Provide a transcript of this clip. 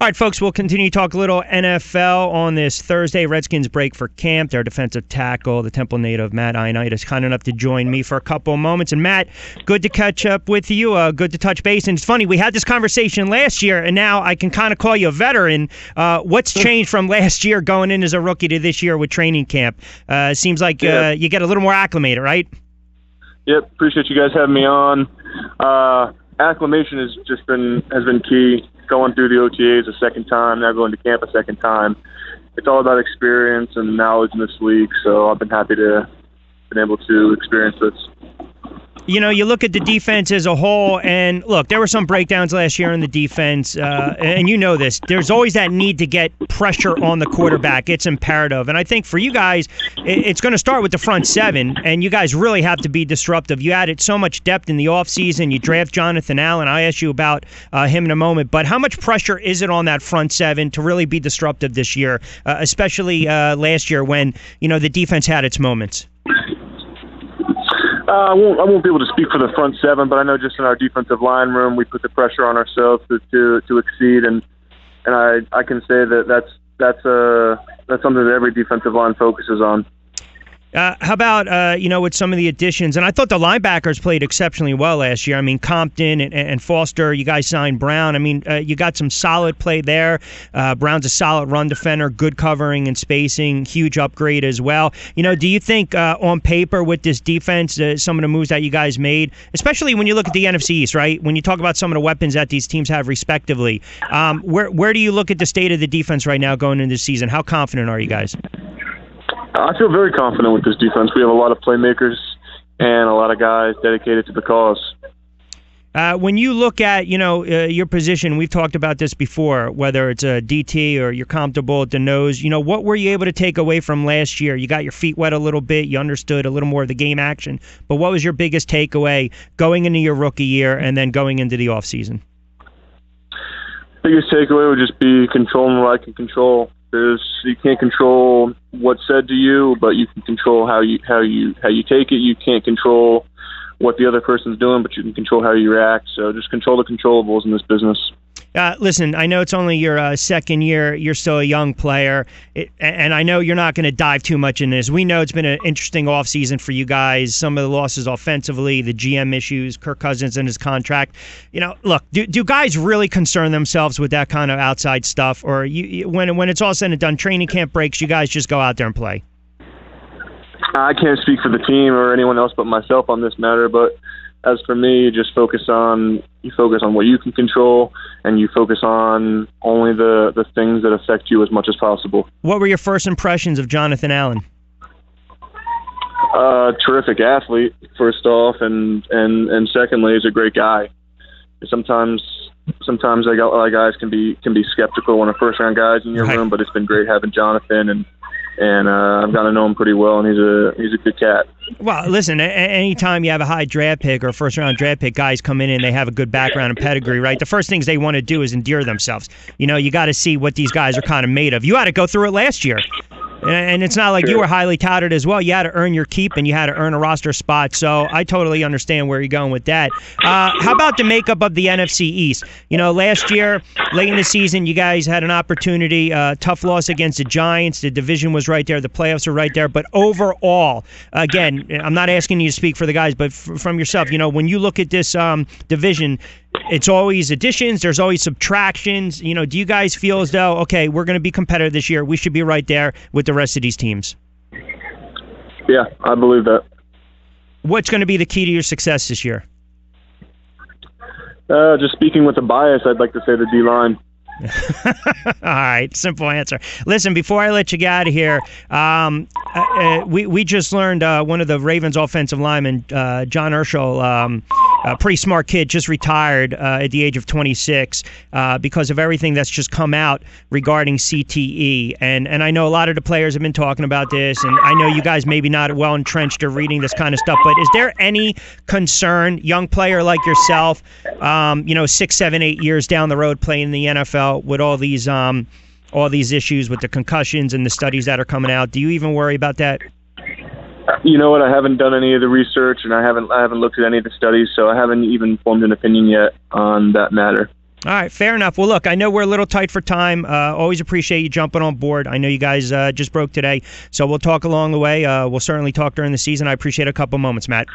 All right, folks, we'll continue to talk a little NFL on this Thursday. Redskins break for camp. Their defensive tackle, the Temple native Matt Ioannidis, kind enough to join me for a couple of moments. And Matt, good to catch up with you. Good to touch base. And it's funny, we had this conversation last year, and now I can kind of call you a veteran. What's changed from last year going in as a rookie to this year with training camp? Seems like you get a little more acclimated, right? Yep. Appreciate you guys having me on. Acclimation has been key. Going through the OTAs a second time, now going to camp a second time. It's all about experience and knowledge in this league, so I've been happy to been able to experience this. You know, you look at the defense as a whole, and look, there were some breakdowns last year in the defense, and you know this. There's always that need to get pressure on the quarterback. It's imperative. And I think for you guys, it's going to start with the front seven, and you guys really have to be disruptive. You added so much depth in the offseason. You draft Jonathan Allen. I ask you about him in a moment. But how much pressure is it on that front seven to really be disruptive this year, especially last year when, you know, the defense had its moments? I won't be able to speak for the front seven, but I know just in our defensive line room, we put the pressure on ourselves to exceed, and I can say that's something that every defensive line focuses on. How about, with some of the additions? And I thought the linebackers played exceptionally well last year. I mean, Compton and Foster, you guys signed Brown. I mean, you got some solid play there. Brown's a solid run defender, good covering and spacing, huge upgrade as well. You know, do you think on paper with this defense, some of the moves that you guys made, especially when you look at the NFC East, right? When you talk about some of the weapons that these teams have respectively, where do you look at the state of the defense right now going into this season? How confident are you guys? I feel very confident with this defense. We have a lot of playmakers and a lot of guys dedicated to the cause. When you look at, your position, we've talked about this before, whether it's a DT or you're comfortable at the nose, what were you able to take away from last year? You got your feet wet a little bit. You understood a little more of the game action. But what was your biggest takeaway going into your rookie year and then going into the offseason? Biggest takeaway would just be controlling what I can control. You can't control what's said to you, but you can control how you take it. You can't control what the other person's doing, but you can control how you react. So just control the controllables in this business. Listen, I know it's only your second year. You're still a young player, and I know you're not going to dive too much in this. We know it's been an interesting offseason for you guys. Some of the losses offensively, the GM issues, Kirk Cousins and his contract. Look, do guys really concern themselves with that kind of outside stuff, or when it's all said and done, training camp breaks, you guys just go out there and play? I can't speak for the team or anyone else but myself on this matter, but as for me, just focus on what you can control, and you focus on only the things that affect you as much as possible. What were your first impressions of Jonathan Allen? Terrific athlete, first off, and secondly, he's a great guy. Sometimes a lot of guys can be skeptical when a first round guy's in your room, but it's been great having Jonathan, and I've gotten to know him pretty well, and he's a good cat. Well, listen, anytime you have a high draft pick or a first-round draft pick, guys come in and they have a good background and pedigree, right? The first things they want to do is endear themselves. You got to see what these guys are kind of made of. You had to go through it last year. And it's not like you were highly touted as well. You had to earn your keep, and you had to earn a roster spot. So I totally understand where you're going with that. How about the makeup of the NFC East? Last year, late in the season, you guys had an opportunity. Tough loss against the Giants. The division was right there. The playoffs were right there. But overall, again, I'm not asking you to speak for the guys, but from yourself, when you look at this division, it's always additions. There's always subtractions. Do you guys feel as though, okay, we're going to be competitive this year, we should be right there with the rest of these teams? Yeah, I believe that. What's going to be the key to your success this year? Just speaking with a bias, I'd like to say the D-line. All right, simple answer. Listen, before I let you get out of here, we just learned one of the Ravens offensive linemen, John Urschel, a pretty smart kid, just retired at the age of 26 because of everything that's just come out regarding CTE. And I know a lot of the players have been talking about this, and I know you guys maybe not well entrenched or reading this kind of stuff, but is there any concern, young player like yourself, 6, 7, 8 years down the road playing in the NFL, with all these issues with the concussions and the studies that are coming out? Do you even worry about that? You know what? I haven't done any of the research, and I haven't looked at any of the studies, so I haven't even formed an opinion yet on that matter. All right, fair enough. Well, look, I know we're a little tight for time. Always appreciate you jumping on board. I know you guys just broke today, so we'll talk along the way. We'll certainly talk during the season. I appreciate a couple moments, Matt.